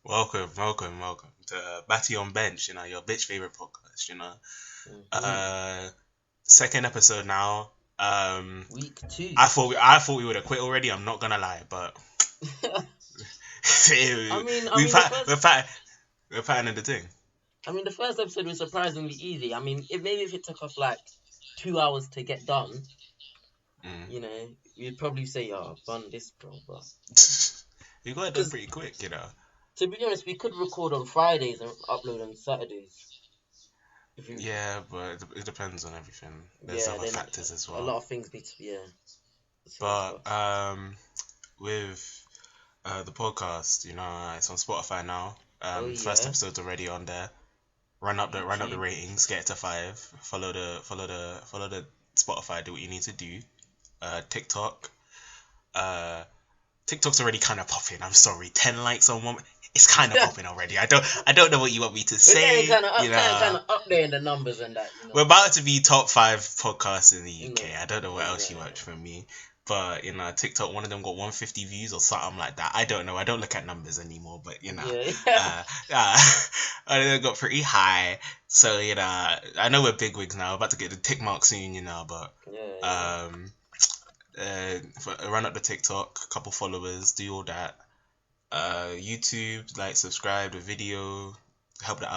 Welcome to Batty on Bench, your bitch favorite podcast. hmm Uh, Second episode now. Week two. I thought we would have quit already. I'm not gonna lie, but I mean, I we mean the pat we're first. pat we're patting the thing. I mean, the first episode was surprisingly easy. I mean, if it took us like 2 hours to get done, Mm. you'd probably say, "Oh, I've done this, bro." But We got it done because pretty quick. to be honest, we could record on Fridays and upload on Saturdays. If you, Yeah, but it depends on everything. There's yeah, other then factors as a well. lot of things need to be the same But stuff. with the podcast, it's on Spotify now. Oh First yeah, episode's already on there. Run up the YouTube. ratings, get it to 5. Follow the Spotify. Do what you need to do. TikTok. Uh, TikTok's already kind of popping. I'm sorry, 10 likes on one. It's kind of popping already. I don't know what you want me to We're say. kind of up there in the numbers and that. We're about to be top 5 podcasts in the UK. I don't know what else you Yeah. watch from me. But TikTok, one of them got 150 views or something like that. I don't know. I don't look at numbers anymore. But Yeah. I know it got pretty high. So I know we're bigwigs now. We're about to get the tick mark soon. But Yeah. um, run up the TikTok, couple followers, do all that. YouTube, like, subscribe the video, help the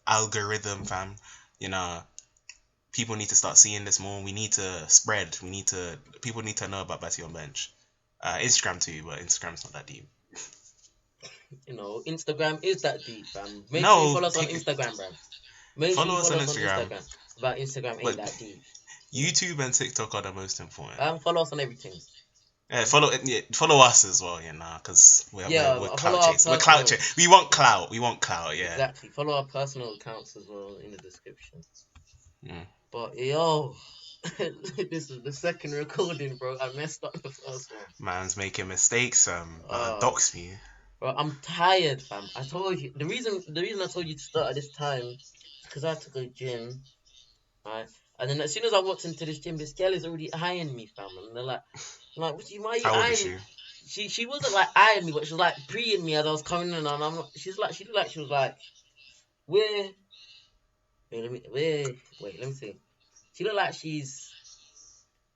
algorithm, fam. You know, people need to start seeing this more. We need to spread. People need to know about Batty on Bench. Instagram too, but Instagram's not that deep. Instagram is that deep, fam. Make sure you No, follow us on Instagram, bro. Make sure follow you us on follow us on Instagram. Instagram. But Instagram ain't But that deep. YouTube and TikTok are the most important. Follow us on everything. Yeah, follow us as well, because we're Follow clout our chasing. We're clout personal. chasing. We want clout. We want clout. Yeah. Exactly. Follow our personal accounts as well in the description. Mm. But yo, this is the second recording, bro. I messed up the first one. Man's making mistakes. Dox me. Bro, I'm tired, fam. I told you the reason I told you to start at this time is because I had to go gym, right? And then as soon as I walked into this gym, this girl is already eyeing me, fam. And they're like, why are you How old is eyeing me? she? She wasn't like eyeing me, but she was like preeing me as I was coming in, and she looked like she was like, where? Wait, let me see. She looked like she's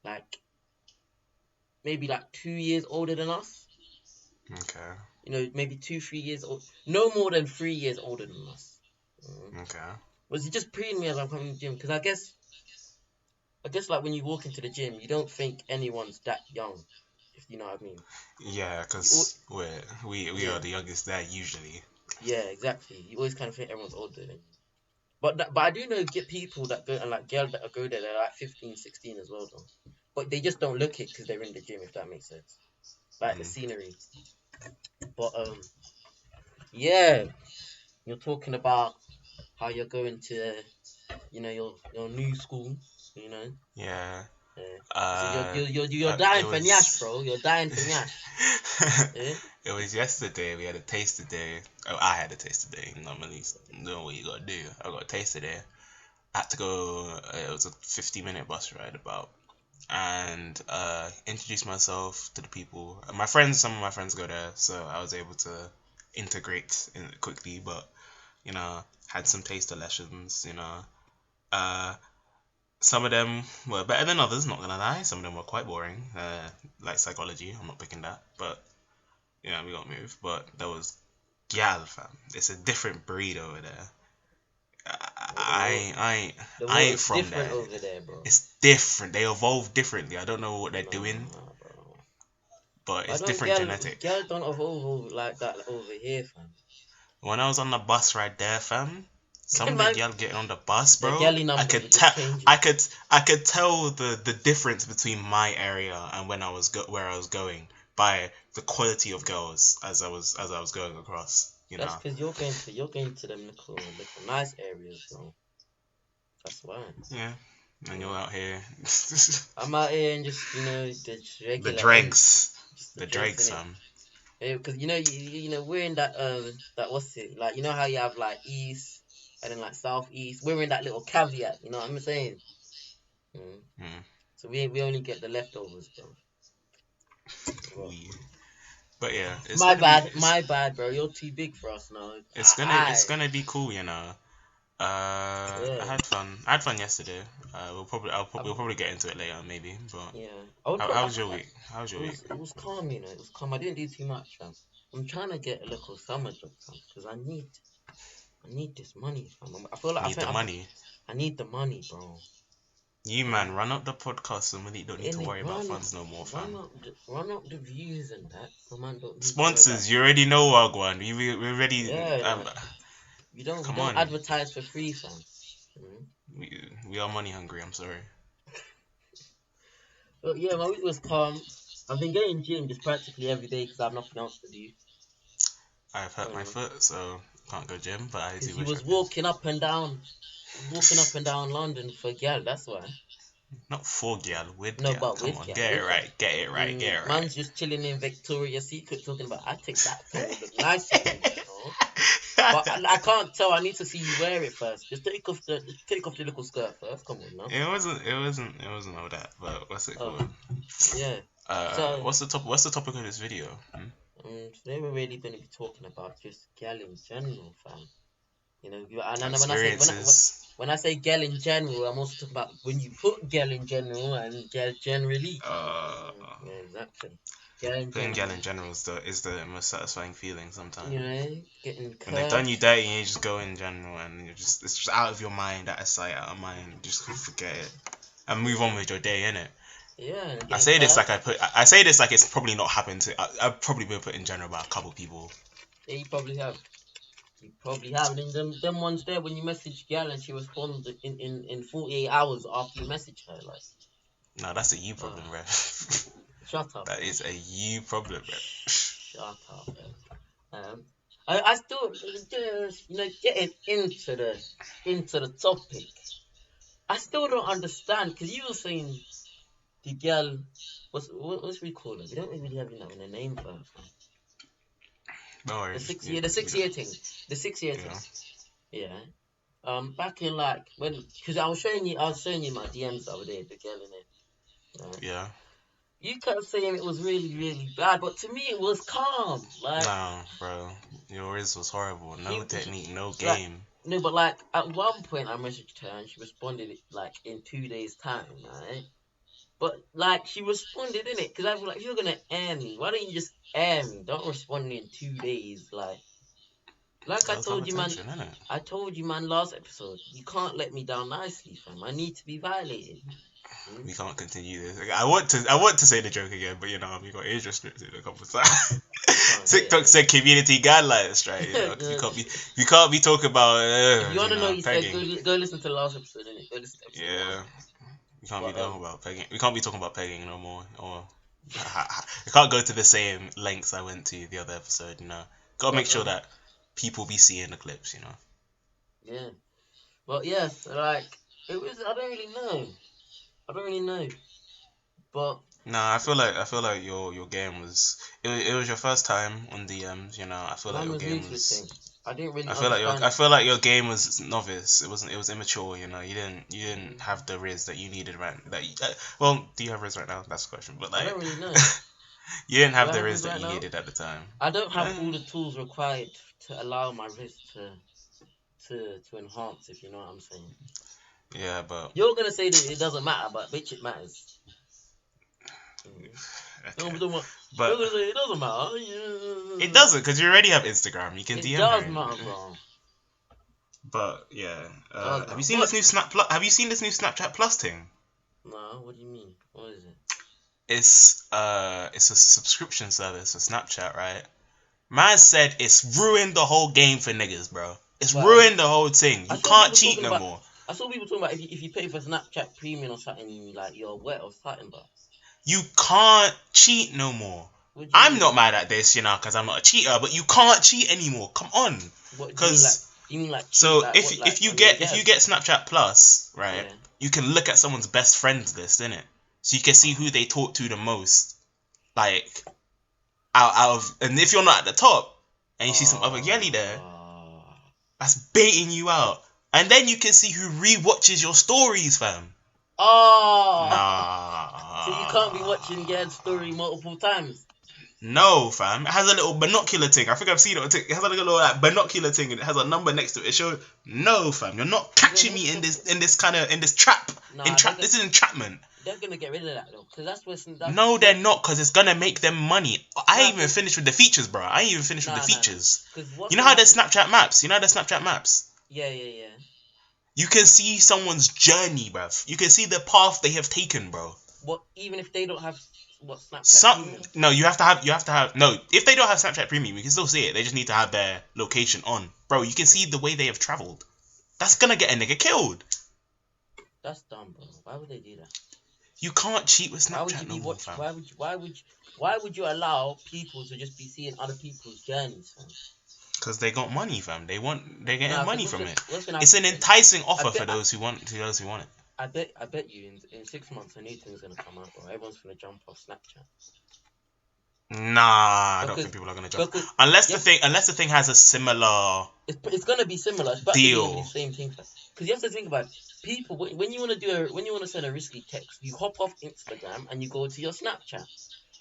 like maybe like 2 years older than us. Okay. Maybe 2, 3 years old. No more than 3 years older than us. Okay. Was he just preeing me as I'm coming to the gym? Because I guess like when you walk into the gym, you don't think anyone's that young, if you know what I mean. Yeah, because we are the youngest there usually. Yeah, exactly. You always kind of think everyone's older than you. But I do know people that go and like girls that go there, they're like 15, 16 as well though. But they just don't look it because they're in the gym, if that makes sense. Like the scenery. But yeah, you're talking about how you're going to, your new school, Yeah. So you're dying for Nyash, bro. You're dying for Nyash. Yeah? It was yesterday. We had a taste today. Oh, I had a taste today. Normally, know what you gotta do. I got a taste today. I had to go. It was a 50-minute bus ride about, and introduce myself to the people. Some of my friends go there, so I was able to integrate in quickly. But had some taster lessons. Some of them were better than others, not gonna lie. Some of them were quite boring, like psychology. I'm not picking that, but we got moved. But there was gal, fam. It's a different breed over there. I ain't from different there. over there, bro. It's different. They evolve differently. I don't know what they're doing, Bro. but it's different genetic. Girls don't evolve like that over here, fam. When I was on the bus ride there, fam, some of the girl getting on the bus, bro, I could tell the difference between my area and when where I was going by the quality of girls as I was going across. That's because you're going to them little nice areas, bro. That's why. Yeah, and you're out here. I'm out here and just the regular. The dregs, fam. Yeah, because we're in that what's it like? You know how you have like east and then like southeast. We're in that little caveat. You know what I'm saying? So we only get the leftovers, bro. But yeah, it's My gonna be bad, my bad, bro. You're too big for us now. it's gonna be cool, you know. I Yeah. had fun. I had fun yesterday. We'll Um, probably get into it later, maybe. But yeah. I would. how was your week? How was your week? It was calm, you know. It was calm. I didn't do too much, fam. I'm trying to get a little summer job, fam, because I need this money, fam. I feel like Need the money. I need the money, bro. You You know, man, run up the podcast so we don't need to in it, worry about funds no more, fam. run up the views and that, so man don't need to worry about. Sponsors, you already know Wagwan. We already. Yeah, like we Come don't on. advertise for free, fam. Mm. We are money hungry. I'm sorry. But yeah, my week was calm. I've been getting gym just practically every day because I have nothing else to do. I've hurt my foot, so can't go gym. But I Because do he wish I was could. walking up and down London for gal. That's why. Not for gal, with No, gal. but Come with on, gal, get it with gal. right. Get it right. Get it Man's just chilling in Victoria's Secret talking about I think that top would look nice on you, you know. But I can't tell. I need to see you wear it first. Just take off the little skirt first. Come on now. It wasn't all that. But what's it called? Yeah. So What's the topic of this video? today we're really going to be talking about just gal in general, fam. You know, and Experiences. when I say gal in general, I'm also talking about when you put gal in general and gal generally. Yeah, exactly. Gal in Putting gal in general. general is the most satisfying feeling sometimes. You know, getting When they've done curved. you dirty and you just go in general and it's just out of your mind, out of sight, out of mind. Just forget it and move on with your day, innit? Yeah, and I getting say this curved. like I say this like it's probably not happened to. I've probably been put in general by a couple people. Yeah, you probably have. You probably have. And then them ones there when you message gal and she responds in 48 hours after you message her, like. No, that's a you problem, Uh, bro. Shut up. That Man. is a you problem, bro. Shut up. Man. I still just getting into the topic. I still don't understand because you were saying the girl. What's we call it? We don't really have a name for her. No The worries. 6 year the 6 year thing. The 6 year thing. Yeah. Yeah. Back in like because I was showing you my DMs the other day, the girl in it. Yeah. You kept saying it was really, really bad, but to me it was calm. Like No, bro. Yours was horrible. No technique, no like, game. no, but like at one point I messaged her and she responded like in 2 days time, right? But like she responded in it because I was like, if you're gonna air me, why don't you just air me? Don't respond in 2 days, like That I was love told you, man. attention, innit? I told you, man, last episode. You can't let me down nicely, fam. I need to be violated. We can't continue this. Like, I want to say the joke again, but we got age restricted a couple of times. TikTok said community guidelines, right? You can't be talking about if you wanna know, you said pegging. go listen to the last episode, innit? Go listen to episode Yeah, one. we can't be talking about pegging. We can't be talking about pegging no more. Or we can't go to the same lengths I went to the other episode. Gotta make sure that people be seeing the clips. Yeah. Well, yes, like it was. I don't really know. But Nah, I feel like your game was it was your first time on DMs. I feel like mine your was new game to the was. thing. I didn't really I understand. feel like your game was novice. It was immature. You didn't have the riz that you needed right. Well, do you have riz right now? That's the question. But I like, don't really know. you didn't Do have I the have riz this that right you now? needed at the time. I don't have all the tools required to allow my wrist to enhance. If you know what I'm saying. Yeah, but You're gonna say that it doesn't matter, but bitch, it matters. okay. You're But gonna say it doesn't matter. it doesn't because you already have Instagram. You can It DM does her. matter, bro. But yeah, Does have you matter. seen this new Have you seen this new Snapchat Plus thing? No, what do you mean? What is it? It's a subscription service for Snapchat, right? Man said it's ruined the whole game for niggas, bro. It's Why? ruined the whole thing. I You saw can't people cheat talking no about. more. I saw people talking about if you pay for Snapchat Premium or something, like you're wet or something, but You can't cheat no more. what do you I'm mean? not mad at this, because I'm not a cheater, but you can't cheat anymore. Come on. What Because do you mean like cheat, so like what, like if you on get your Snapchat Plus, right, Yeah. you can look at someone's best friends list, innit? So you can see who they talk to the most, like out of, and if you're not at the top and you see some other yelly there, that's baiting you out. And then you can see who rewatches your stories, fam. Oh. Nah. So you can't be watching Ged's story multiple times. No, fam. It has a little binocular thing. I think I've seen it. It has like a little like binocular thing, and it has a number next to it. It shows. No, fam. You're not catching me in this trap. Nah, This is entrapment. they're gonna get rid of that though, because that's where No, they're not, because it's gonna make them money. I ain't even finished with the features, bro. I ain't even finished with the features. You know how there's Snapchat maps? Yeah, yeah, yeah. You can see someone's journey, bruv. You can see the path they have taken, bro. What? Even if they don't have Snapchat? No, you have to have no. If they don't have Snapchat Premium, you can still see it. They just need to have their location on, bro. You can see the way they have traveled. That's gonna get a nigga killed. That's dumb, bro. Why would they do that? You can't cheat with Snapchat no more, fam. Why would you allow people to just be seeing other people's journeys, fam? Because they got money, fam. They're getting money from it. It's an enticing offer for those who want it. I bet you in 6 months a new thing's gonna come out, bro. Everyone's gonna jump off Snapchat. Nah, I don't think people are gonna jump. Unless the thing has a similar. It's gonna be similar. It's deal. Gonna be the same thing, because you have to think about it. People when you want to send a risky text, you hop off Instagram and you go to your Snapchat.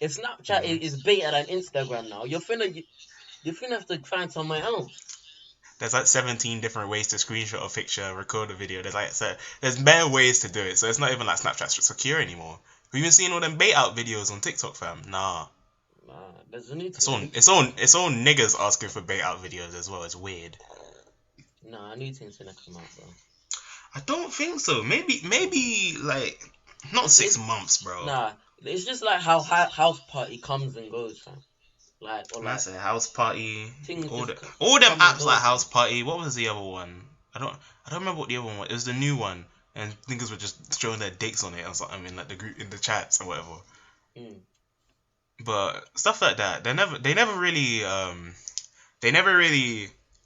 If Snapchat is better than Instagram now, you're finna have to find somewhere else. There's like 17 different ways to screenshot a picture, record a video. There's many ways to do it, so it's not even like Snapchat's secure anymore. Have you been seeing all them bait out videos on TikTok, fam? Nah. There's a new thing. It's all niggas asking for bait out videos as well. It's weird. Nah, a new thing's gonna come out, bro. I don't think so. Maybe like not 6 months, bro. Nah, it's just like how House Party comes and goes, fam. That's a House Party. All them apps like House Party. What was the other one? I don't remember what the other one was. It was the new one, and niggas were just showing their dicks on it or something. I mean, like the group in the chats or whatever. But stuff like that, they never really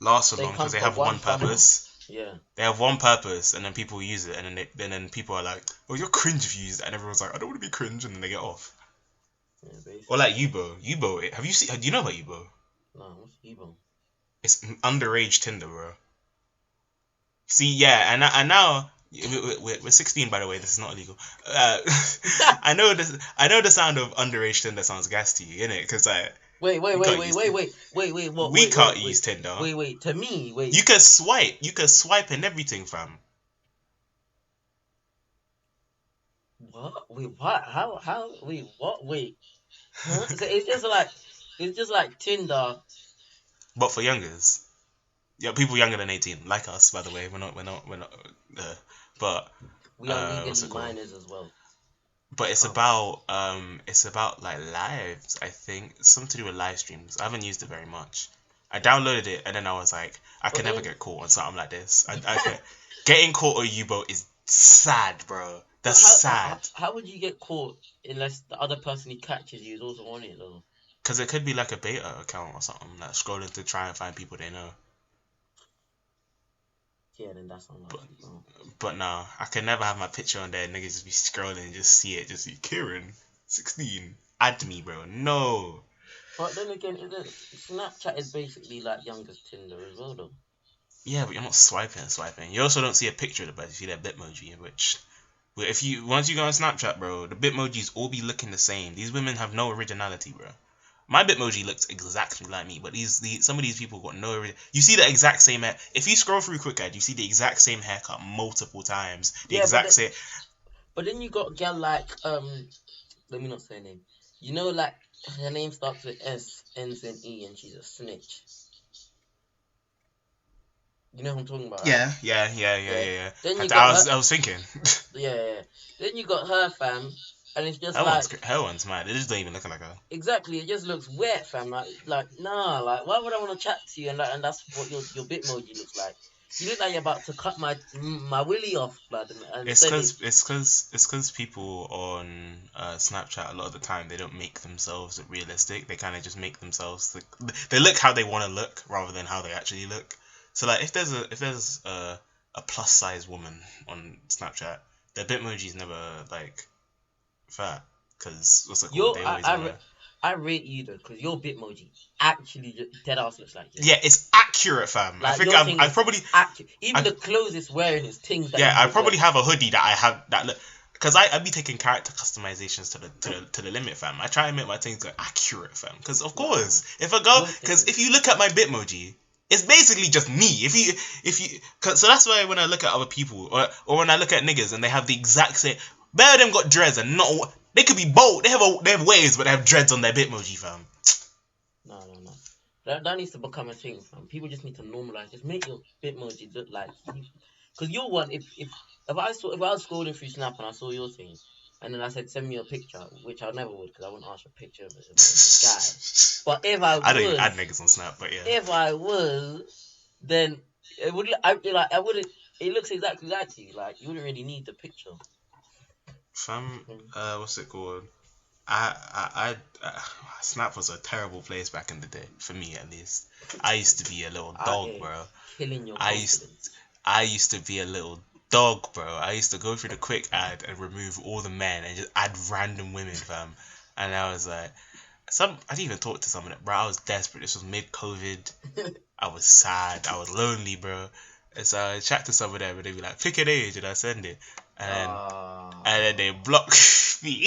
last so long because they have one purpose. Yeah. They have one purpose, and then people use it, and then people are like, "Oh, you're cringe if you use it," and everyone's like, "I don't want to be cringe," and then they get off. Yeah, or like Yubo. Have you seen? Do you know about Yubo? No, what's Yubo? It's underage Tinder, bro. See, yeah, and now we're 16, by the way. This is not illegal. I know the sound of underage Tinder sounds gas to you, innit? Because like. Wait. What? We can't use Tinder. Wait. To me, wait. You can swipe and everything, fam. What? Wait, what? How? Wait, what? Wait. Huh? So it's just like Tinder. But for youngers. Yeah, people younger than 18, like us, by the way. We're not. But we are legally minors as well. But it's about like lives, I think. It's something to do with live streams. I haven't used it very much. I downloaded it and then I was like, I can never get caught on something like this. Getting caught on U-boat is sad, bro. That's sad. How would you get caught unless the other person he catches you is also on it though? Because it could be like a beta account or something, like scrolling to try and find people they know. Yeah, then that's unlucky. But no, I can never have my picture on there. Niggas just be scrolling and just see it. Just see Kieran, 16. Add me, bro. No. But then again, Snapchat is basically like youngest Tinder as well, though. Yeah, but you're not swiping. You also don't see a picture of the person. You see that Bitmoji, which once you go on Snapchat, bro, the Bitmojis all be looking the same. These women have no originality, bro. My Bitmoji looks exactly like me, but some of these people got no. You see the exact same hair. If you scroll through quick ad, you see the exact same haircut multiple times. Same. But then you got a girl like let me not say her name. You know, like her name starts with S, ends in E, and she's a snitch. You know who I'm talking about? Right? Yeah. I was thinking. Yeah. Then you got her, fam. And it's just her one's mad. It just don't even look like her. Exactly, it just looks wet, fam. Like nah, like why would I want to chat to you? And that's what your Bitmoji looks like. You look like you're about to cut my willy off, blood. It's because people on Snapchat a lot of the time they don't make themselves realistic. They kind of just make themselves they look how they want to look rather than how they actually look. So like if there's a plus size woman on Snapchat, their Bitmoji's never like fat, because what's it called? I rate you though, because your Bitmoji actually dead ass looks like you. Yeah, it's accurate, fam. Like, I think I probably even the clothes it's wearing is things that. Yeah, I probably have a hoodie that I have that look. Cause I be taking character customizations to the limit, fam. I try and make my things like accurate, fam. Cause of course, if a girl, cause if you look at my Bitmoji, it's basically just me. So that's why when I look at other people, or when I look at niggas and they have the exact same, better of them got dreads and not. They could be bold. They have waves, but they have dreads on their Bitmoji, fam. No. That needs to become a thing, fam. People just need to normalize. Just make your Bitmoji look like. Because your one, if I was scrolling through Snap and I saw your thing, and then I said send me a picture, which I never would because I wouldn't ask for a picture of a guy. But if I don't even add niggas on Snap, but yeah. If I was, then it would. I wouldn't. It looks exactly like you. Like you wouldn't really need the picture. Fam, what's it called? Snap was a terrible place back in the day for me, at least. I used to be a little dog, bro. Killing your confidence. I used to be a little dog, bro. I used to go through the quick ad and remove all the men and just add random women, fam. And I was like, I didn't even talk to some of them, bro. I was desperate. This was mid-COVID. I was sad. I was lonely, bro. And so I chat to some of them and they'd be like, pick an age, and I send it. And then they block me.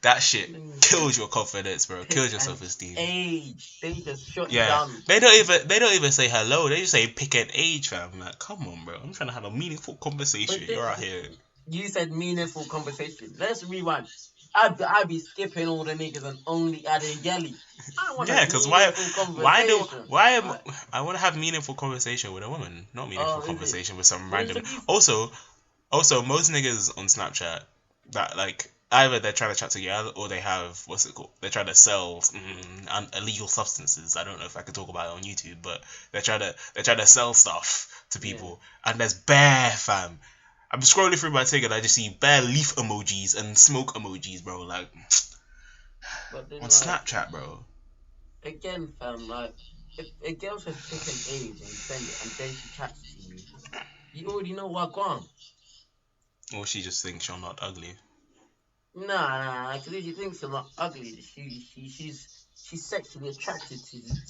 That shit kills your confidence, bro. Kills your self-esteem. Age. They just shut you down. They don't even say hello. They just say pick an age, fam. I'm like, come on, bro. I'm trying to have a meaningful conversation. You're out here. You said meaningful conversation. Let's rewind. I'd be skipping all the niggas and only adding Gelly. Because I want to have meaningful conversation with a woman, not meaningful conversation with some random. Also, most niggas on Snapchat that like either they're trying to chat together or they have what's it called? They're trying to sell illegal substances. I don't know if I could talk about it on YouTube, but they're trying to sell stuff to people, and there's bare fam. I'm scrolling through my thing and I just see bare leaf emojis and smoke emojis, bro. Like on Snapchat, bro. Again, fam, like if a girl says pick an age and you send it and then she chats to you, you already know what gone. Or she just thinks you're not ugly. Nah, because if she thinks you're not ugly, she's sexually attracted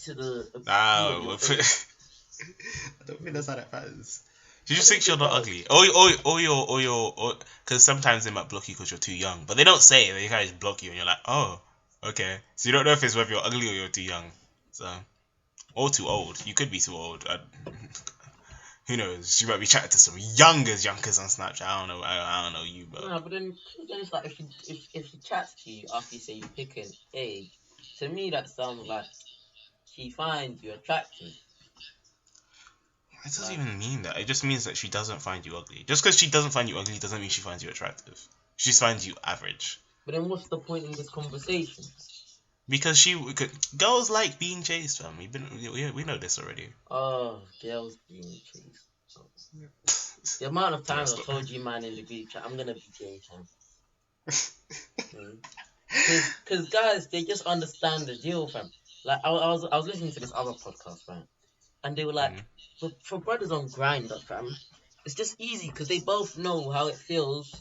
to the. I don't think that's how that matters. You just think you're not ugly, or because sometimes they might block you because you're too young, but they don't say it. They kind of just block you, and you're like, oh, okay. So you don't know if it's whether you're ugly or you're too young, or too old. You could be too old. Who knows? She might be chatting to some youngers on Snapchat. I don't know. I don't know you, but. No, but then it's like if she chats to you after you say you pick an age, to me that sounds like she finds you attractive. It doesn't even mean that. It just means that she doesn't find you ugly. Just because she doesn't find you ugly doesn't mean she finds you attractive. She just finds you average. But then what's the point in this conversation? Because girls like being chased, fam. We know this already. Oh, girls being chased. The amount of times I told you, man, in the group chat, I'm gonna be gay, fam. Because guys, they just understand the deal, fam. Like I was listening to this other podcast, fam, and they were like, for brothers on Grindr, fam, it's just easy because they both know how it feels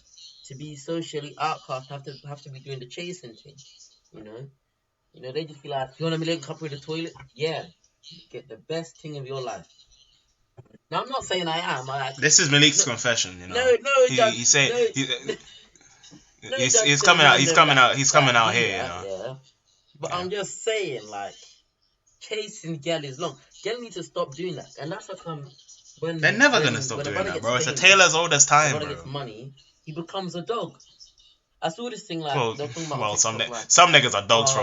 to be socially outcast, have to be doing the chasing thing, you know, they just be like, you want to link up with the toilet? Yeah, get the best thing of your life. Now I'm not saying I am. This is Malik's confession, you know. He's coming out. He's coming out here, you know. Yeah. But I'm just saying, like, chasing girl is long. Girl need to stop doing that, and that's what they're never gonna stop doing that, bro. It's a tale as old as time, bro. Gets money, he becomes a dog. I saw this thing like some niggas are dogs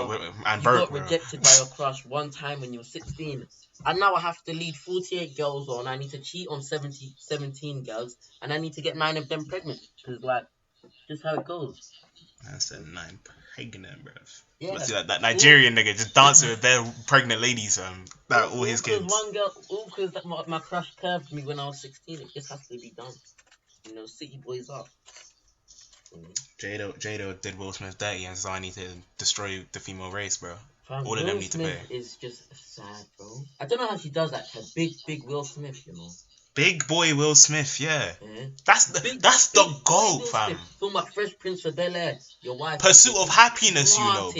and broke. You got rejected by your crush one time when you were 16, and now I have to lead 48 girls on. I need to cheat on 17 girls, and I need to get 9 of them pregnant. Cause like, just how it goes. I said 9 pregnant, bro. Yeah. See that Nigerian nigga just dancing with their pregnant ladies, all his kids. One girl, because my crush curved me when I was 16. It just has to be done. You know, city boys up. Jado did Will Smith dirty, and so I need to destroy the female race, bro. All of them need to pay. Will Smith is just sad, bro. I don't know how she does that. Big Will Smith, you know. Big boy Will Smith, yeah. That's the goal, fam. Film like Fresh Prince of Bel-Air. Your wife. Pursuit of Happiness, you know,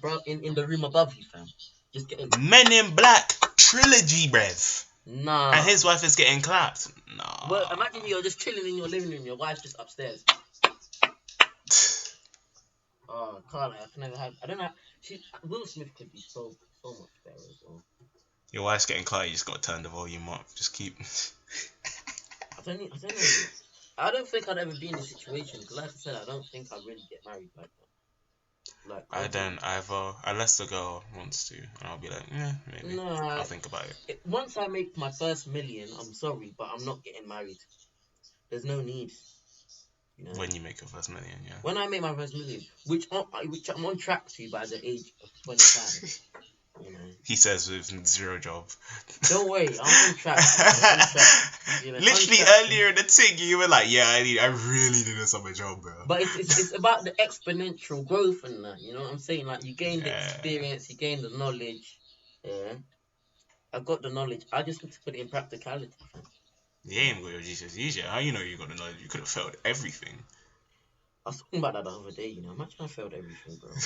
bro. In the room above you, fam. Just getting Men in Black trilogy, brev. Nah. And his wife is getting clapped. Nah. Well, imagine you're just chilling in your living room, your wife's just upstairs. Oh, can't I can never have. I don't know. Will Smith could be so much better as well. Your wife's getting clapped. You just gotta turn the volume up. Just keep. I don't know. I don't think I'd ever be in a situation because, like I said, I don't think I'd really get married like that. Like I don't either, unless the girl wants to, and I'll be like, yeah, maybe. Nah. I'll think about it. Once I make my first million, I'm sorry, but I'm not getting married. There's no need. You know? When you make your first million, yeah. When I make my first million, which I'm on track to by the age of 25. You know. He says with zero job. Don't worry, I'm on track. I'm on track. You know, Literally on track. earlier in the thing, you were like, yeah, I really need a summer job, bro. But it's about the exponential growth and that. You know what I'm saying? Like you gain the Yeah. experience, you gain the knowledge. Yeah. I got the knowledge. I just need to put it in practicality. You ain't got your GCSEs yet. How you know you got the knowledge? You could have failed everything. I was talking about that the other day, you know. Imagine I failed everything, bro. I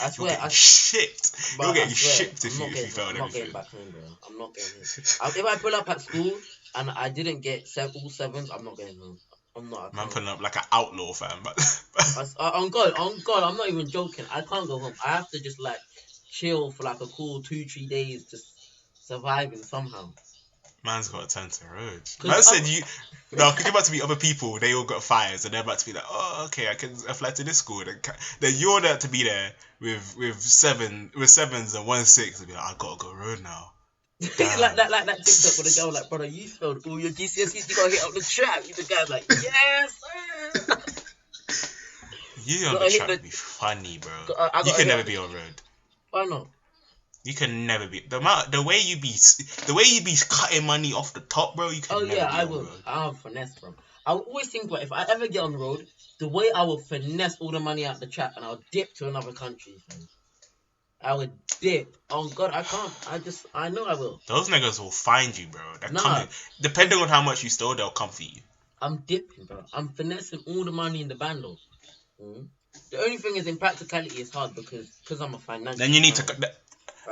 You're swear, getting shipped. but You're I getting swear, shipped if you failed I'm not everything. getting back home, bro. I'm not getting home. If I pull up at school and I didn't get all sevens, I'm not getting home. I'm not. Man putting up like an outlaw, fam. But On God, I'm not even joking. I can't go home. I have to just like chill for like a cool 2-3 days, just surviving somehow. man's got to turn to road. Man said you. No, because you're about to meet other people. They all got fires, and they're about to be like, oh, okay, I can apply to this school. Then you're there to be there with sevens and 1-6, and be like, I gotta go road now. like that TikTok with the girl like, brother, you failed all your GCSEs, you gotta hit up the trap. The guy's like, yes, sir. You on the trap would be funny, bro. You can never be on road. Why not? You can never be the way you be cutting money off the top, bro. You can. Oh never yeah, be I on will. road. I'll finesse, bro. I will always think, but if I ever get on the road, the way I will finesse all the money out the trap and I'll dip to another country, fam. I would dip. Oh God, I can't. I know I will. Those niggas will find you, bro. They're Nah. coming. Depending on how much you stole, they'll come for you. I'm dipping, bro. I'm finessing all the money in the bando. The only thing is, in practicality, it's hard because I'm a financial. Then you need man. to.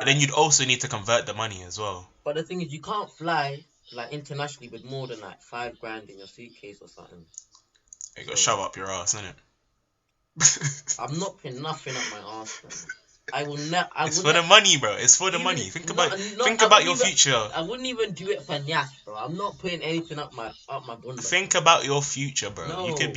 Then you'd also need to convert the money as well. But the thing is, you can't fly like internationally with more than like $5,000 in your suitcase or something. You gotta shove up your ass, innit? I'm not putting nothing up my ass, bro. I will not. It's for the money, bro. It's for the money. Think about your future. I wouldn't even do it for Nyash, bro. I'm not putting anything up my bunda. Think about your future, bro. No. You could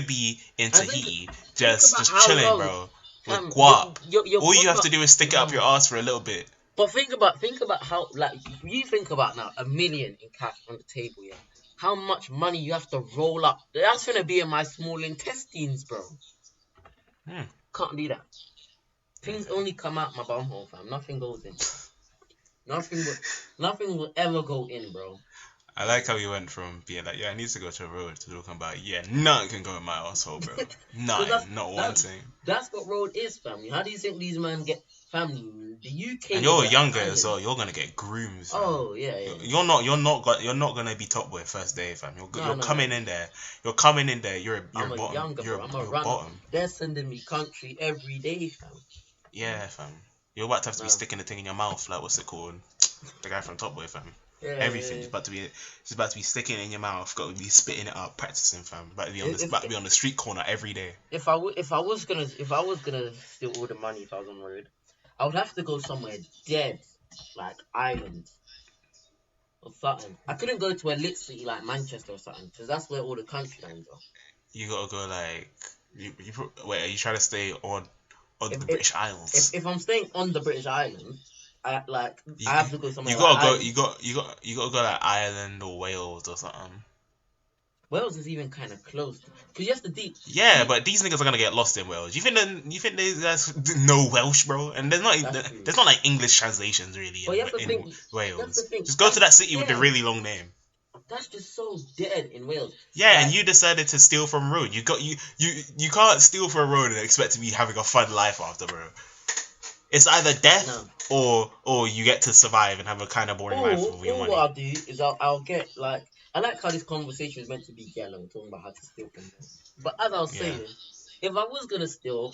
be in Tahiti, about just how chilling, long- bro. With Fam, guap. your All you have bunda- to do is stick it up your ass for a little bit. But think about how, like, you think about now, $1 million in cash on the table, yeah. How much money you have to roll up? That's gonna be in my small intestines, bro. Can't do that. Things only come out my bumhole, fam. Nothing goes in. Nothing will ever go in, bro. I like how you went from being like, yeah, I need to go to a road to talking about, yeah, nothing can go in my asshole, bro. Nothing, not one thing. That's what road is, family. How do you think these men get family? The UK. And you're younger as well. You're gonna get groomed. Fam. Oh yeah. You're not gonna be top boy first day, fam. You're coming in there. You're coming in there. You're I'm a a bottom. younger, You're bro. I'm a a runner. bottom. They're sending me country every day, fam. Yeah, fam. You're about to have to be sticking the thing in your mouth, like what's it called? The guy from Top Boy, fam. Yeah, Everything's about to be sticking it in your mouth. Got to be spitting it up, practicing, fam. About to be on the street corner every day. If I was gonna steal all the money if I was on the road, I would have to go somewhere dead, like Ireland or something. I couldn't go to a lit city like Manchester or something, because that's where all the country lanes are. You gotta go like wait. Are you trying to stay on the British Isles? If I'm staying on the British Island, I have to go somewhere. You gotta go like Ireland or Wales or something. Wales is even kind of close, because you have to deep. Yeah, but these niggas are gonna get lost in Wales. You think there's no Welsh, bro? And there's not like English translations really in Wales. Just go to that city with the really long name. That's just so dead in Wales. Yeah, and you decided to steal from road. You can't steal from road and expect to be having a fun life after, bro. It's either death or you get to survive and have a kind of boring life with your money. What I'll do is I'll get like, I like how this conversation is meant to be yellow, talking about how to steal from them. But as I was saying, if I was gonna steal,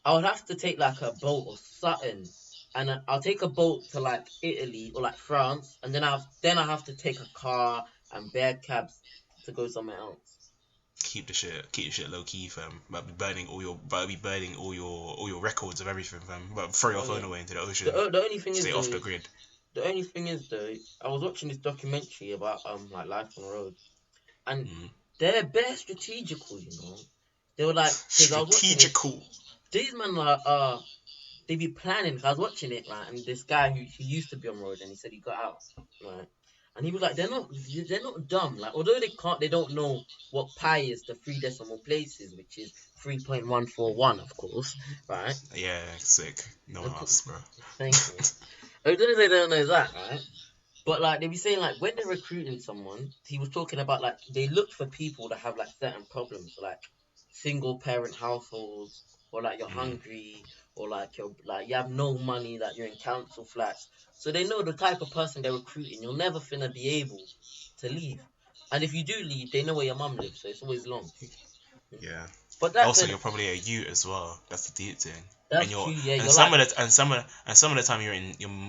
I would have to take like a boat or something and I'll take a boat to like Italy or like France, and then I have to take a car and bear cabs to go somewhere else. Keep the shit low key, fam. But be burning all your records of everything, fam. But throw your Oh phone yeah. away into the ocean. The only thing is Stay though off the is grid. the only thing is though I was watching this documentary about like life on the road, and Mm. they're bare strategical, you know. They were like, because I was watching it. Strategical. These men are they be planning. 'Cause I was watching it, right, and this guy who he used to be on road, and he said he got out, right, and he was like, they're not dumb. Like, although they don't know what pi is, the three decimal places, which is 3.141, of course, right? Yeah, sick. No one Of course, else, bro. thank you. Although they don't know that, right? But like they be saying, like when they're recruiting someone, he was talking about like they look for people that have like certain problems, like single parent households, or like you're Mm. hungry, or like you're like you have no money, like you're in council flats. So they know the type of person they're recruiting. You're never finna be able to leave, and if you do leave, they know where your mum lives, so it's always long. Yeah. But that Also, said, you're probably a youth as well. That's the deep thing. that's And true. you're Yeah, and you're like, some of the time you're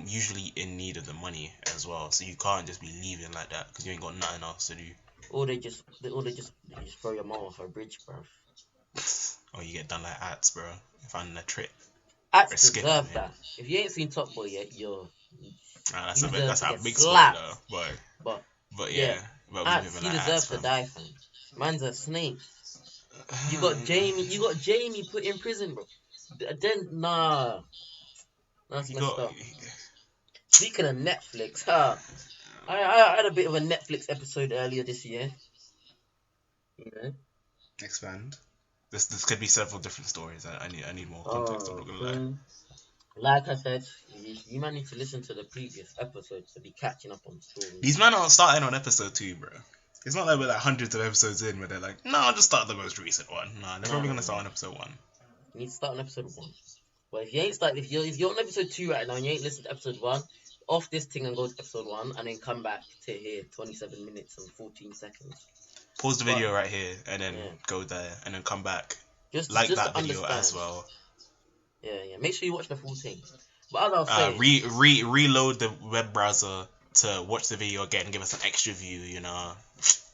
usually in need of the money as well. So you can't just be leaving like that because you ain't got nothing else to do. they just throw your mom off a bridge, bro. Or you get done like ats, bro. Finding a trip Acts or skipping deserve it. that. If you ain't seen Top Boy yet, That's you a bit. deserve That's to a get big spoiler, slapped. but But but yeah, yeah. But we Acts, moving he like ats, deserves to fam. die, fam. Man's a snake. You got Jamie put in prison, bro. Then nah, that's You messed got. up. Speaking of Netflix, I had a bit of a Netflix episode earlier this year. You know. Expand. This could be several different stories. I need more context. I'm Oh, not gonna lie. like I said, you might need to listen to the previous episodes to be catching up on the stories. These men aren't starting on episode 2, bro. It's not like we're like hundreds of episodes in where they're like, no, I'll just start the most recent one. Nah, they're No, probably no, gonna start no. on episode 1. You need to start on episode 1. But if you ain't start, if you're on episode 2 right now and you ain't listened to episode 1, off this thing and go to episode 1 and then come back to here 27 minutes and 14 seconds. Pause the But video right here and then yeah, go there and then come back. just Like to that video as understand. well. Yeah. Make sure you watch the full thing. But as I was saying, Reload the web browser to watch the video again and give us an extra view, you know.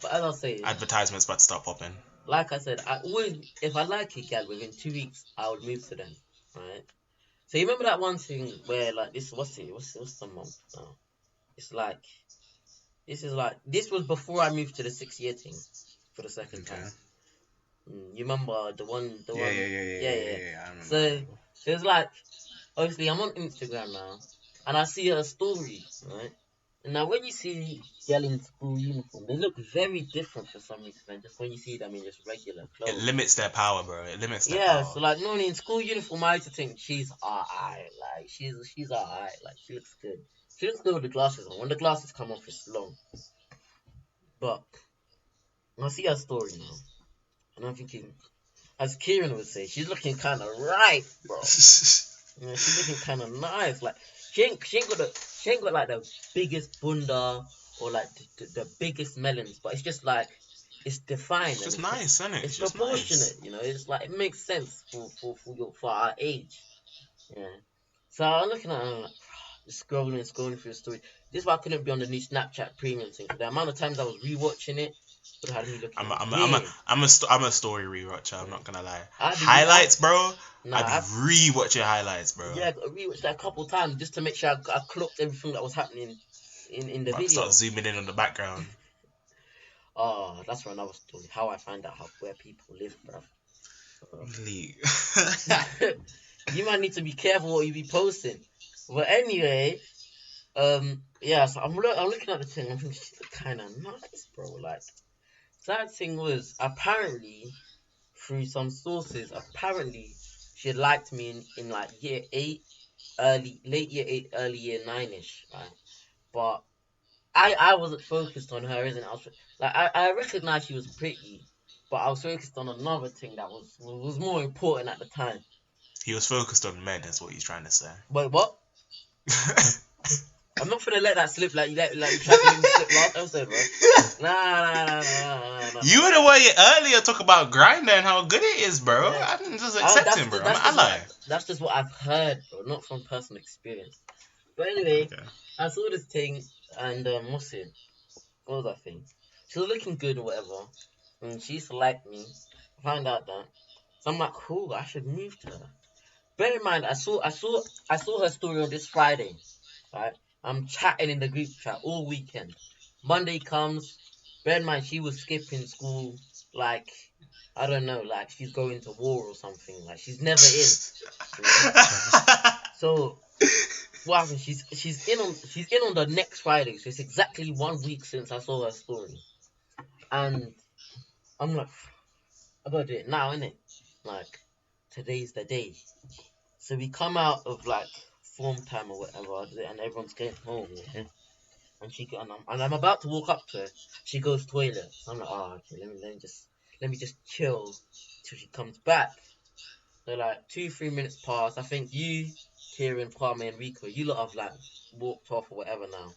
but as I was saying, Advertisements about to start popping. like I said, I always, if I like a gal within 2 weeks, I would move to them, right? So you remember that one thing where like this, what's the month now? It's like this was before I moved to the 6 year thing for the second Okay. time. You remember the one, Yeah. I remember. So it's like obviously I'm on Instagram now, and I see her story, right? And now when you see girl in school uniform, they look very different for some reason than just when you see them in just regular It clothes. limits their power, bro. It limits their Yeah, power. so like normally in school uniform, I used to think she's alright, like she's alright, like she looks good. She looks good with the glasses on. When the glasses come off, it's long. But I see her story now, and I'm thinking, as Kieran would say, she's looking kind of right, bro. Yeah, she's looking kind of nice. Like she ain't got like the biggest bunda or like the biggest melons, but it's just like it's defined It's and just nice, isn't it? it's It's just proportionate. nice. You know, it's like it makes sense for our age. Yeah. So I'm looking at her, I'm like, scrolling through the story. This is why I couldn't be on the new Snapchat premium thing. The amount of times I was rewatching it would have had me looking weird. I'm a story rewatcher. I'm not gonna lie. I'd be Highlights, bro. Nah, I'd be rewatching highlights, bro. yeah, I rewatched that a couple times just to make sure I clocked everything that was happening in the About to video. start zooming in on the background. Oh, that's for another story. How I find out where people live, bro. You might need to be careful what you be posting. But anyway, yeah. So I'm looking at the thing. I'm thinking she's kind of nice, bro. Like that thing was apparently through some sources. Apparently, she had liked me in like year 8, late year 8, early year 9ish, right? But I wasn't focused on her, isn't it? I recognized she was pretty, but I was focused on another thing that was more important at the time. He was focused on men, is what he's trying to say. Wait, what? I'm not gonna let that slip like you tried to let me slip last episode, bro. Nah. You were the one earlier talk about Grindr and how good it is, bro. Yeah. I didn't just accept him, bro. I'm an ally. That's just what I've heard, bro, not from personal experience. But anyway, Okay. I saw this thing, and what's it? What was that thing? She was looking good or whatever, and she used to like me. I found out that, so I'm like, cool, I should move to her. Bear in mind, I saw her story on this Friday, right? I'm chatting in the group chat all weekend. Monday comes. Bear in mind, she was skipping school, like, I don't know, like she's going to war or something. Like she's never in. So what happened? She's in on the next Friday. So it's exactly 1 week since I saw her story, and I'm like, I gotta do it now, innit? Like today's the day. So we come out of like form time or whatever, and everyone's getting home. Yeah? And I'm about to walk up to her. She goes toilet. So I'm like, oh, okay, let me just chill till she comes back. So like 2-3 minutes pass. I think you, Kieran, Kwame, and Rico, you lot have like walked off or whatever now.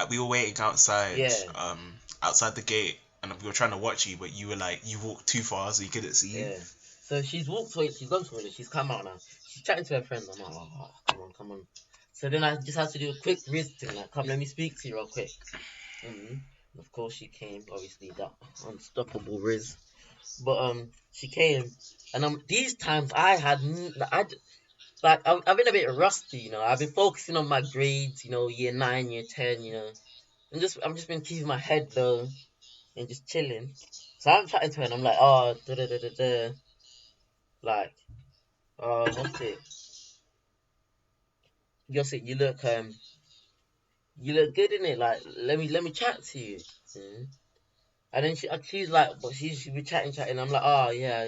We were waiting outside, Yeah. outside the gate, and we were trying to watch you, but you were like, you walked too far, so you couldn't see you. Yeah. So she's walked toilet. She's gone toilet. She's come out now. She's chatting to her friend. I'm like, oh, come on. So then I just had to do a quick Riz thing, like, come, let me speak to you real quick. And of course she came, obviously that unstoppable Riz. But she came, and these times I've been a bit rusty, you know. I've been focusing on my grades, you know, year 9, year 10, you know. I'm just been keeping my head low and just chilling. So I'm chatting to her and I'm like, oh, like, what's it? You look good in it. Like, let me chat to you. Mm. And then she's like, but she be chatting. I'm like, oh yeah,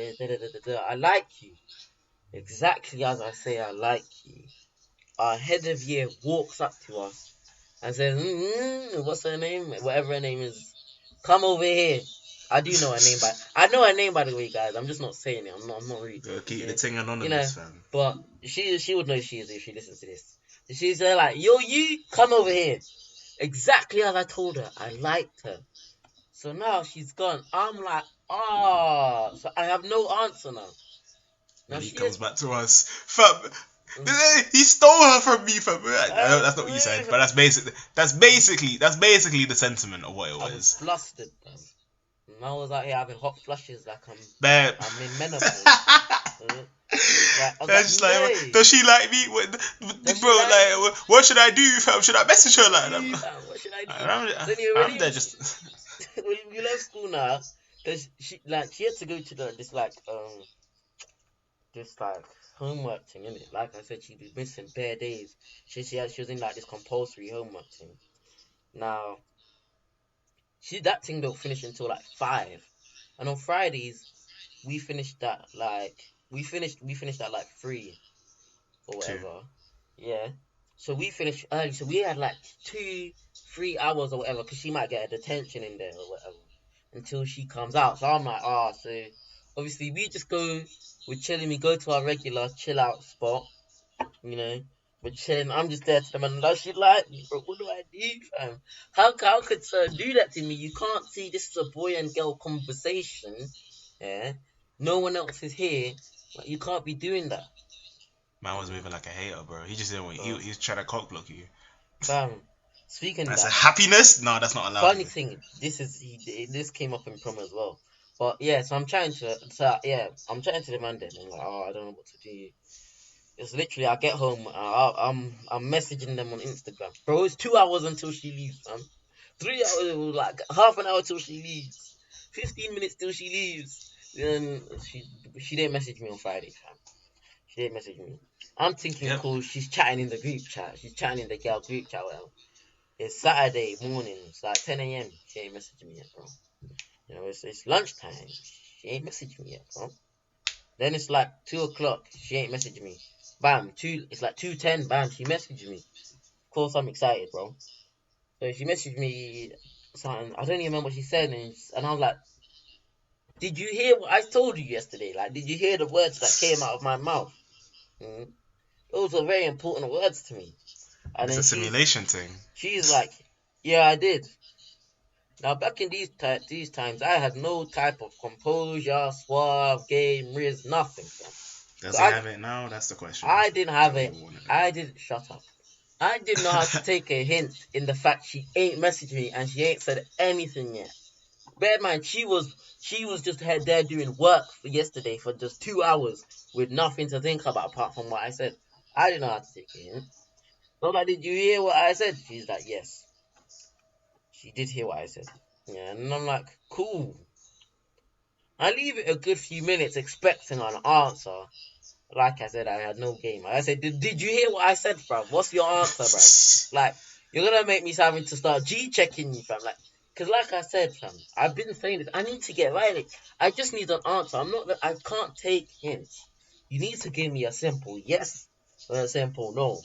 I like you exactly as I say I like you. Our head of year walks up to us and says, what's her name? Whatever her name is, come over here. I do know her name, I know her name by the way, guys. I'm just not saying it. I'm not reading. Go keep the thing anonymous, fam. But she would know who she is if she listens to this. She's like, yo, you come over here. Exactly as I told her. I liked her. So now she's gone. I'm like, so I have no answer now. Now he comes back to us, fam. He stole her from me, fam. That's not what you said, but that's basically the sentiment of what it was. I was flustered, man. And I was out here having hot flushes like I'm in menopause. Does she like me? What should I do, fam? Should I message her like that? What should I do? I'm there just. We left school now because she had to go to this homework thing, innit? Like I said, she'd be missing bare days. She was in like this compulsory homework thing. Now, that thing don't finish until like 5, and on Fridays we finished at like 3 or whatever. Yeah. So we finished early. So we had like 2-3 hours or whatever, because she might get a detention in there or whatever until she comes out. So I'm like, so obviously we're chilling. We go to our regular chill out spot, you know. We're chilling. I'm just there to them, and she like me, bro. What do I do, fam? How could sir do that to me? You can't see this is a boy and girl conversation. Yeah. No one else is here. Like, you can't be doing that. Man was moving like a hater, bro. He just didn't want you. He was trying to cock block you. Fam, speaking that's of that, happiness? No, that's not allowed. Funny thing, this came up in prom as well. But yeah, so I'm chatting to the man then. I'm like, I don't know what to do. It's literally, I get home, I'm messaging them on Instagram. Bro, it's 2 hours until she leaves, man. 3 hours, like half an hour till she leaves. 15 minutes till she leaves. Then she didn't message me on Friday, fam. She didn't message me. I'm thinking, cool, she's chatting in the group chat. She's chatting in the girl group chat, well. It's Saturday morning. It's like 10 a.m. She ain't messaging me yet, bro. You know, it's lunchtime. She ain't messaging me yet, bro. Then it's like 2 o'clock. She ain't messaging me. Bam, it's like 2:10. Bam, she messaged me. Of course, I'm excited, bro. So she messaged me something. I don't even remember what she said, and I was like, "Did you hear what I told you yesterday? Like, did you hear the words that came out of my mouth? Those were very important words to me." And It's a then simulation thing. she's like, yeah, I did. Now back in these times, I had no type of composure, suave, game, riz, nothing, fam. Does So he have it now? That's the question I didn't that have we it. all want to I didn't shut up. I didn't know how to take a hint in the fact she ain't messaged me and she ain't said anything yet. Bear in mind, she was just head there doing work for yesterday for just 2 hours with nothing to think about apart from what I said. I didn't know how to take a hint. So like, did you hear what I said? She's like, yes, she did hear what I said. Yeah, and I'm like, cool. I leave it a good few minutes expecting an answer. Like I said, I had no game. I said, did you hear what I said, fam? What's your answer, bruv? Like, you're gonna make me having to start G-checking you, fam. Like, cause like I said, fam, I've been saying this. I need to get right. I just need an answer. I can't take hints. You need to give me a simple yes or a simple no.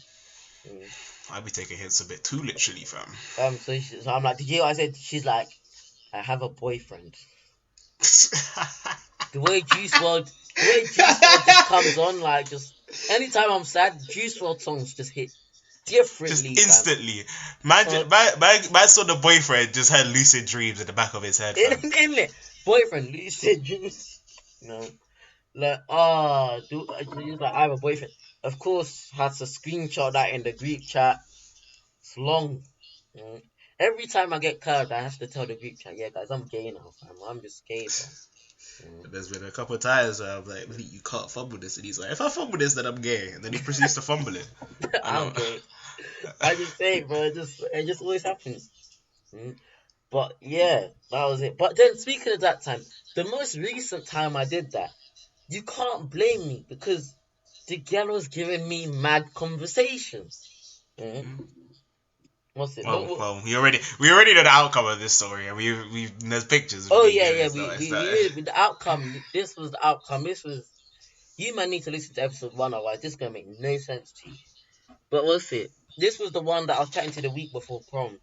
Mm. I'd be taking hits a bit too literally, fam. So I'm like, did you hear what I said? She's like, I have a boyfriend. The way Juice WRLD just comes on, like, just anytime I'm sad, Juice WRLD songs just hit Just differently, fam. instantly. Man, So man saw the boyfriend just had lucid dreams at the back of his head, fam. in it, boyfriend, lucid dreams, you know, like he's like, I have a boyfriend. Of course, has to screenshot that in the group chat. It's long. You know? Every time I get cloud, I have to tell the group chat, yeah, guys, I'm gay now, fam. I'm just gay, bro. There's been a couple of times where I'm like, Malik, you can't fumble this. And he's like, if I fumble this, then I'm gay. And then he proceeds to fumble it. I'm gay. I just say it, bro. It just always happens. Mm. But yeah, that was it. But then speaking of that time, the most recent time I did that, you can't blame me because the girl was giving me mad conversations. Mm. What's it? Well, we already know the outcome of this story, and we there's pictures. Oh We yeah, can yeah. it's not, it's With the outcome. This was the outcome. This was. You might need to listen to episode 1, otherwise this is gonna make no sense to you. But what's it? This was the one that I was chatting to the week before prom.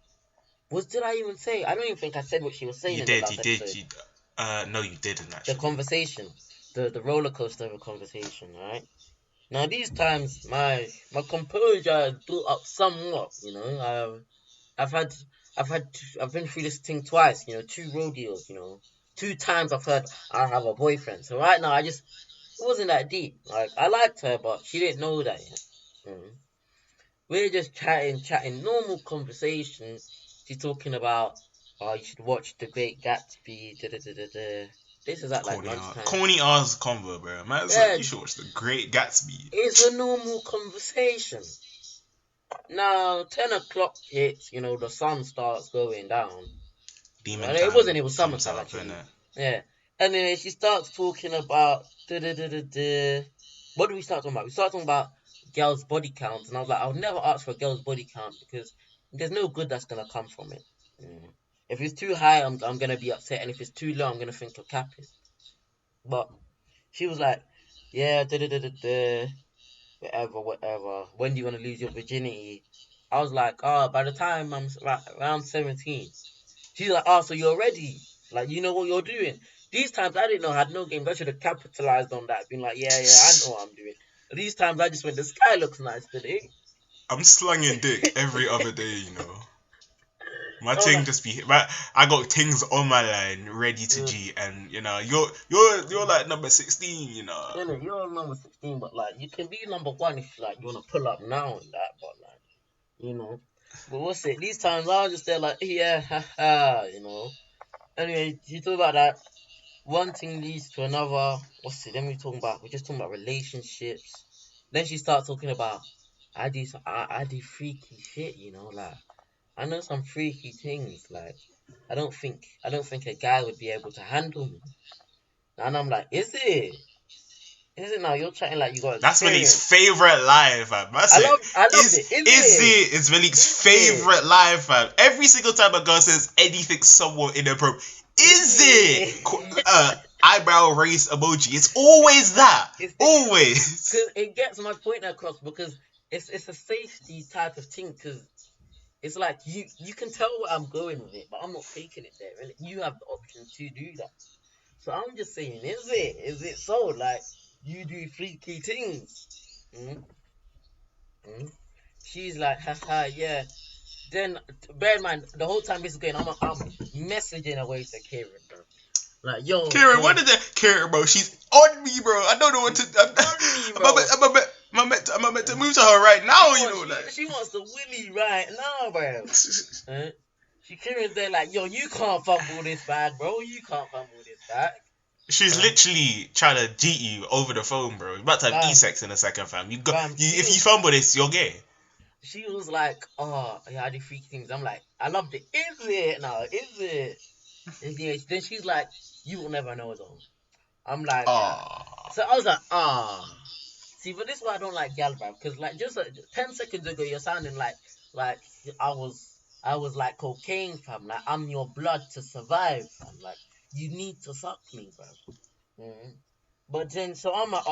Did I even say? I don't even think I said what she was saying You in the did, last episode. no, you didn't The actually. conversation, the roller coaster of a conversation, right? Now these times, my composure has built up somewhat. You know, I've had I've been through this thing twice. You know, 2 rodeos. You know, 2 times I've heard I have a boyfriend. So right now, it wasn't that deep. Like I liked her, but she didn't know that yet. Mm. We're just chatting, normal conversation. She's talking about, oh, you should watch The Great Gatsby. Da, da, da, da, da. This is at like lunchtime. Corny ass convo, bro. Man, it's like, Yeah, you should watch The Great Gatsby. it's a normal conversation. Now, 10 o'clock hits, you know, the sun starts going down. Demon And time it was comes summertime up, actually. innit? Yeah. And then she starts talking about, da, da, da, da, da. What do we start talking about? We start talking about girls' body counts. And I was like, I'll never ask for a girl's body count because there's no good that's going to come from it. Mm. If it's too high, I'm going to be upset. And if it's too low, I'm going to think you're capping. But she was like, yeah, da, da, da, da, da. Whatever. When do you want to lose your virginity? I was like, oh, by the time I'm around 17. She's like, oh, so you're ready. Like, you know what you're doing. These times, I didn't know I had no games. I should have capitalized on that. Been like, yeah, I know what I'm doing. But these times, I just went, the sky looks nice today. I'm slanging dick every other day, you know. My I was ting like, just be, I got things on my line ready to G, and you know, you're like number 16, you know. you're number 16, but like, you can be number 1 if like you want to pull up now and that, but like, you know. But what's it? These times, I was just there like, yeah, haha, you know. Anyway, you talk about that. One thing leads to another. What's it? Then we're just talking about relationships. Then she starts talking about, I do freaky shit, you know, like, I know some freaky things, like, I don't think a guy would be able to handle me. And I'm like, is it? Is it now? You're chatting like you got That's Malik's experience. favorite line, fam. That's it. I loved it. Is it? It's Malik's Is it? favorite line, fam. Every single time a girl says anything somewhat inappropriate, is it? Eyebrow raise emoji. It's always that. Always. Because it gets my point across because it's a safety type of thing because it's like you can tell where I'm going with it, but I'm not taking it there, and you have the option to do that. So I'm just saying, is it so? Like you do freaky things. Mm? Mm? She's like, haha, yeah. Then bear in mind, the whole time this is going, I'm messaging away to Kieran, bro. Like, yo, Karen, bro, what is that? Karen, bro, she's on me, bro. I don't know what to. on me, bro. I'm meant to move to her right now, you know, like. She wants the willy right now, bro. She Kieran's there like, yo, you can't fumble this bag, bro. You can't fumble this bag. She's literally trying to cheat you over the phone, bro. You're about to have E-sex in a second, fam. If you fumble this, you're gay. She was like, oh, yeah, I do freaky things. I'm like, I loved it. Is it? No, is it? Then she's like, you will never know though. I'm like, so I was like, See, but this is why I don't like gal, bro. Because like just 10 seconds ago, you're sounding like I was like cocaine, fam. Like I'm your blood to survive, fam. Like you need to suck me, bro. But then, so I'm like,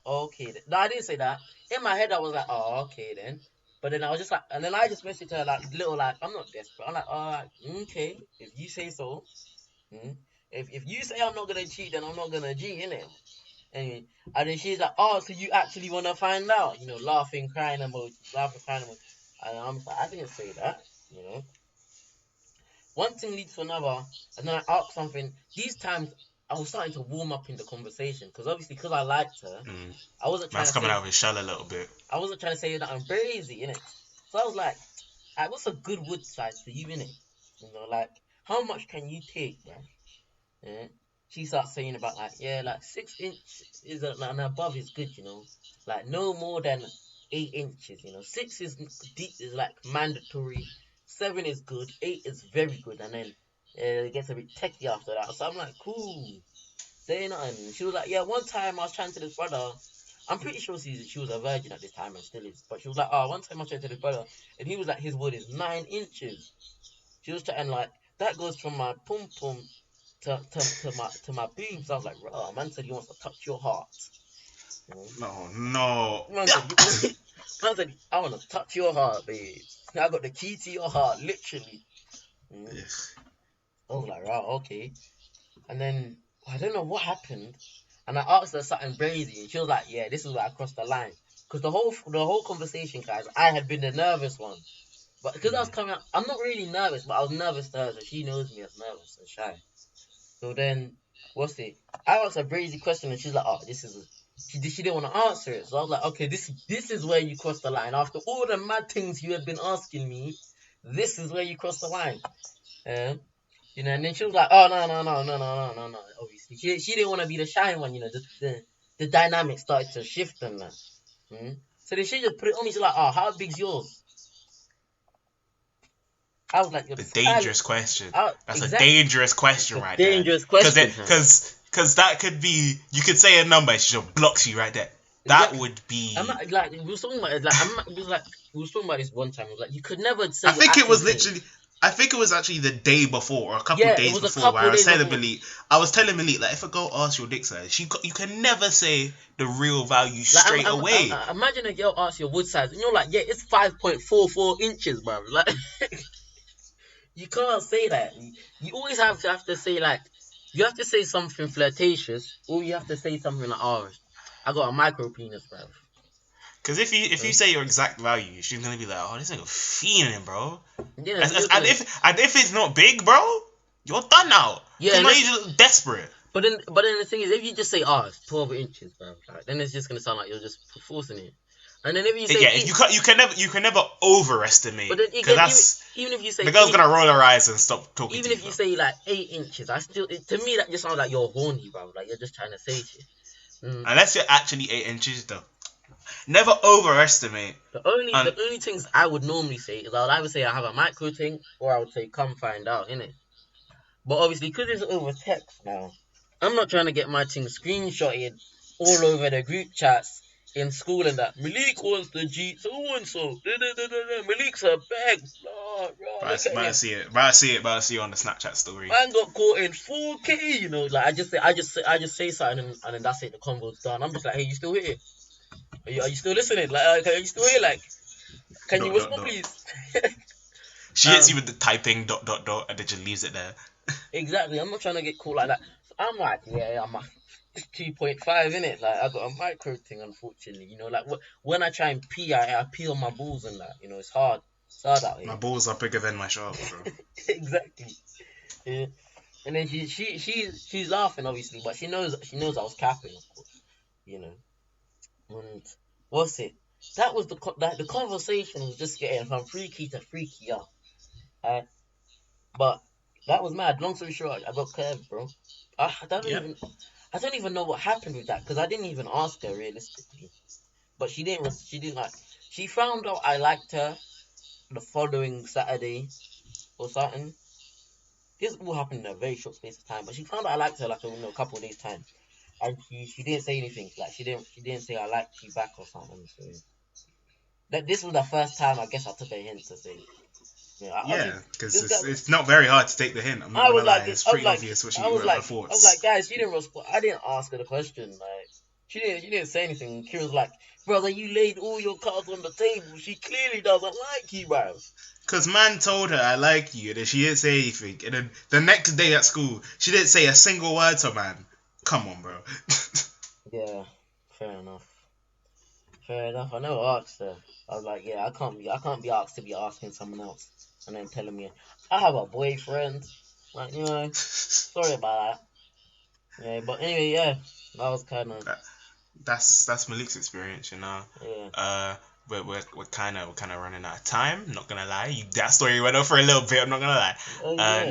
okay. Then. No, I didn't say that. In my head, I was like, okay then. But then I was just like, and then I just messaged her like little like, I'm not desperate. I'm like, okay, if you say so. If you say I'm not gonna cheat, then I'm not gonna cheat, innit? Anyway, and then she's like, so you actually wanna find out? You know, laughing, crying emoji, laughing, crying emoji. And I'm like, I didn't say that, you know. One thing leads to another, and then I asked something. These times, I was starting to warm up in the conversation because obviously, because I liked her, I wasn't trying Man's to coming say, out of his shell a little bit. I wasn't trying to say that I'm crazy, innit? So I was like, what's a good wood size for you, innit? You know, like, how much can you take, man? Yeah. She starts saying about like, yeah, like 6 inch is and above is good, you know, like no more than 8 inches, you know. 6 is deep, is like mandatory. 7 is good. 8 is very good, and then it gets a bit techie after that. So I'm like, cool, say nothing. She was like, yeah, one time I was chatting to this brother. I'm pretty sure she was a virgin at this time and still is, but she was like, one time I was chatting to this brother, and he was like, his wood is 9 inches. She was chatting like that goes from my pum pum to my boobs. I was like, bro, man said he wants to touch your heart. No. Man said, I want to touch your heart, babe. I got the key to your heart, literally. I was like, right, okay. And then I don't know what happened, and I asked her something crazy, and she was like, yeah, this is where I crossed the line. Because the whole conversation, guys, I had been the nervous one. But because I was coming out, I'm not really nervous, but I was nervous to her, so she knows me as nervous and shy. So then, I asked a crazy question, and she's like, she didn't want to answer it. So I was like, okay, this is where you cross the line. After all the mad things you had been asking me, this is where you cross the line. You know, and then she was like, oh, no. Obviously, she didn't want to be the shy one, you know, the dynamic started to shift and that. So then she just put it on me. She's like, how big's yours? I was like, the dangerous question. That's exactly. a dangerous question right there. Dangerous question. Because that could be, you could say a number and she just blocks you right there. That would be. I'm not, like, we were talking about it, we were talking about this one time. It was like, you could never say. I think it was actually the day before or a couple days before where I was telling Malik, like, if a girl asks your dick size, you can never say the real value straight away. Imagine a girl asks your wood size and you're like, yeah, it's 5.44 inches, bro. Like, you can't say that. You always have to say, like, you have to say something flirtatious, or you have to say something like, I got a micro penis, bro. Because if you say your exact value, she's gonna be like, this nigga fiending, bro. Yeah, and if it's not big, bro, you're done now. Yeah, now you're just desperate. But then the thing is, if you just say, it's 12 inches, bro, like, then it's just gonna sound like you're just forcing it. And then if you say, you can never overestimate. But then even if you say the girl's gonna roll her eyes and stop talking. Even if you say like 8 inches, to me that just sounds like you're horny, bro. Like you're just trying to say shit. Unless you're actually 8 inches, though. Never overestimate. The only things I would normally say is I would either say I have a micro thing, or I would say come find out, innit? But obviously, because it's over text now, I'm not trying to get my thing screenshotted all over the group chats in school and that. Malik wants the G so and so. Malik's a bag. But I see it on the Snapchat story. Man got caught in 4K, you know. Like I just say something and then that's it. The convo's done. I'm just like, hey, you still here? Are you still listening? Like, are you still here? Like, can you whisper, please? She hits you with the typing ... and then just leaves it there. Exactly. I'm not trying to get caught like that. So I'm like, yeah, 2.5 in it. Like I got a micro thing, unfortunately. You know, like when I try and pee, I pee on my balls and that. You know, it's hard. It's hard out My here. balls are bigger than my shaft, bro. Exactly. Yeah. And then she's laughing obviously, but she knows I was capping, of course. You know. And what's it? That was the conversation was just getting from freaky to freakier. Uh, but that was mad. Long story short, I got curved, bro. Yep. I don't even know what happened with that because I didn't even ask her realistically. But she didn't. She didn't like. She found out I liked her the following Saturday or something. This all happened in a very short space of time. But she found out I liked her like a couple of days time, and she didn't say anything. Like she didn't say I liked you back or something. So that this was the first time I guess I took a hint to say. Yeah, Yeah, because this guy. it's not very hard to take the hint. I'm not gonna lie, it's I was pretty like, obvious what I was her like, thoughts. guys, she didn't respond. I didn't ask her the question. Like, she didn't say anything. Kira's like, brother, you laid all your cards on the table. She clearly doesn't like you, bro. Cause man told her I like you, and then she didn't say anything. And then the next day at school, she didn't say a single word to man. Come on, bro. Yeah, fair enough. Fair enough. I never asked her. I was like, yeah, I can't be asked to be asking someone else and then telling me I have a boyfriend. Like, sorry about that. Yeah, but anyway, yeah, that was kind of That's Malik's experience, you know. yeah. Uh, we're kind of running out of time. Not gonna lie, that story went on for a little bit. I'm not gonna lie. Yeah.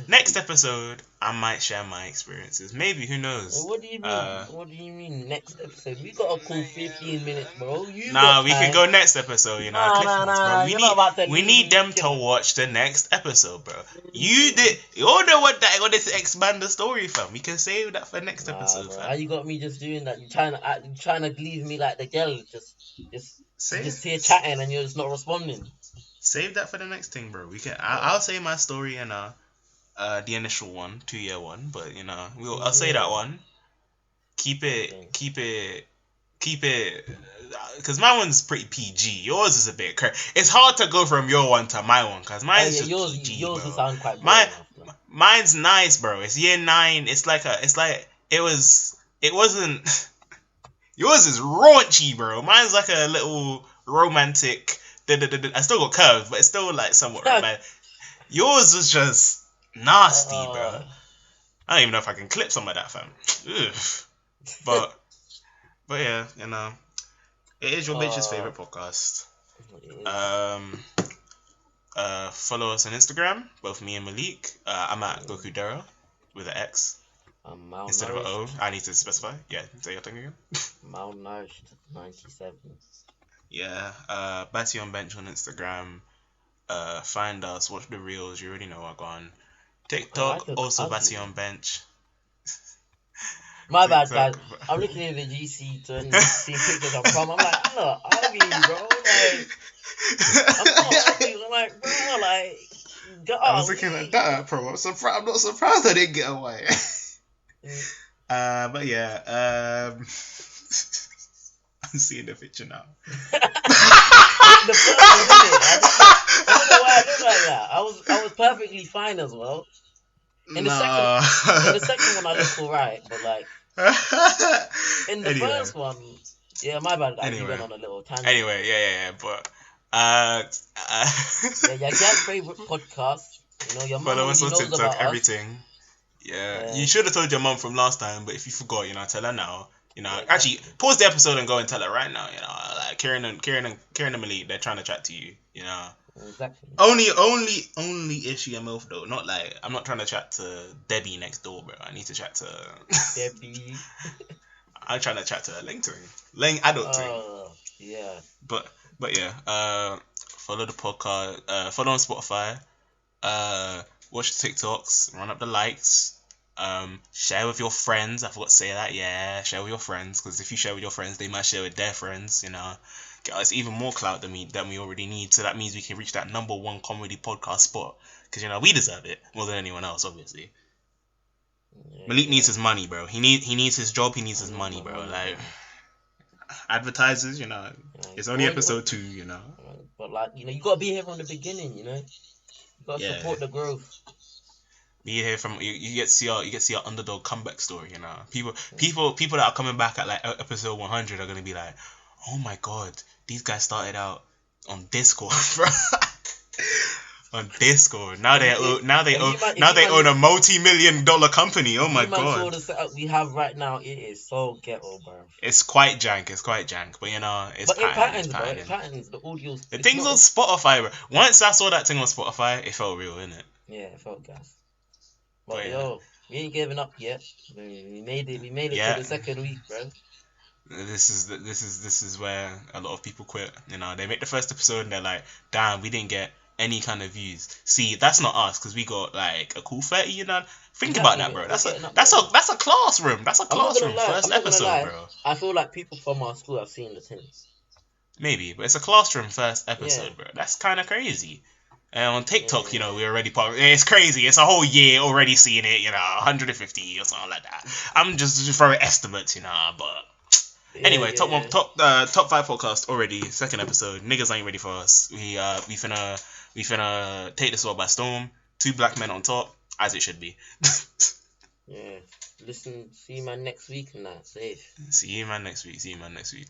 Next episode, I might share my experiences. Maybe, who knows? What do you mean? What do you mean next episode? We got a cool 15 minutes, bro. You Nah, got we could time. go next episode. You know, Nah, Cliff nah, Notes, bro. nah. You're not about to We leave me. need them to watch the next episode, bro. You all know what that wanted to expand the story, fam. We can save that for next Nah, episode, bro. fam. How you got me just doing that? You trying to leave me like the girl, just here chatting and you're just not responding. Save that for the next thing, bro. We can. I'll say my story in the initial one, 2-year one, but you know, I'll say that one. Keep it, because my one's pretty PG. Yours is a bit it's hard to go from your one to my one, because mine's just PG, yours bro. will sound quite boring after. Mine's nice, bro. It's year 9. It wasn't. Yours is raunchy, bro. Mine's like a little romantic. I still got curves, but it's still like somewhat romantic. Yours was just nasty, bro. I don't even know if I can clip some of that, fam. Ugh. But yeah, you know, it is your bitch's favorite podcast. Follow us on Instagram, both me and Malik. I'm at Goku Dero with an X instead of an O. I need to specify. Yeah, say your thing again. Malnourished 97. Yeah, Batty on Bench on Instagram. Find us, watch the reels. You already know what gone. TikTok, also Batty on Bench. My bad, guys. I'm looking at the GC to see pictures of prom. I'm like, I'm not ugly, bro. Like, I'm not ugly. I'm like, bro, like, I was looking at that promo. I'm not surprised I didn't get away. But yeah, I'm seeing the picture now. The first one, isn't it? I don't know why I look like that. I was perfectly fine as well. In the second one, I look alright, but like in the first one, yeah, my bad. I went on a little tangent. Anyway, yeah, but yeah, Gab's favorite podcast. You know, your mom knows TikTok, about everything. Us. Yeah, you should have told your mom from last time, but if you forgot, you know, tell her now. You know, Yeah, actually, pause the episode and go and tell her right now. You know, like Kieran and Malik, they're trying to chat to you. You know. Exactly. Only issue I'm off though. Not like I'm not trying to chat to Debbie next door, bro. I need to chat to Debbie. I'm trying to chat to her Ling adult thing. Yeah. But yeah. Follow the podcast. Follow on Spotify. Watch the TikToks. Run up the likes. Share with your friends. I forgot to say that. Yeah, share with your friends, because if you share with your friends, they might share with their friends. You know. Get us even more clout than we already need, so that means we can reach that #1 comedy podcast spot, because you know we deserve it more than anyone else, obviously. Yeah, Malik needs his money, bro. He needs his job. He needs his money, bro. Like advertisers, you know, it's only episode 2, you know. But like, you know, you gotta be here from the beginning, you know. You gotta support the growth. You hear from you get to see your underdog comeback story. You know, people that are coming back at like episode 100 are gonna be like, oh my god, these guys started out on Discord, bro. On Discord. Now they own a multi-million-dollar company. Oh my god. Saw the setup we have right now, it is so ghetto, bro. It's quite jank. But you know, it's patterns, bro. It patterns. The audio's. The thing's on Spotify, bro. Once I saw that thing on Spotify, it felt real, innit? Yeah, it felt gas. But yo, we ain't giving up yet. We made it. We made it to the second week, bro. This is where a lot of people quit. You know, they make the first episode and they're like, damn, we didn't get any kind of views. See, that's not us because we got like a cool 30. You know, think about that, bro. That's a classroom. That's a classroom first episode, bro. I feel like people from our school have seen the thing. Maybe, but it's a classroom first episode, bro. That's kind of crazy. And on TikTok, you know, we're already it's crazy. It's a whole year already seeing it, you know, 150 or something like that. I'm just throwing estimates, you know, but anyway, top 5 podcast already, second episode. Niggas ain't ready for us. We finna take this world by storm. 2 black men on top, as it should be. Yeah. Listen, see you man next week and that. Safe. See you man next week.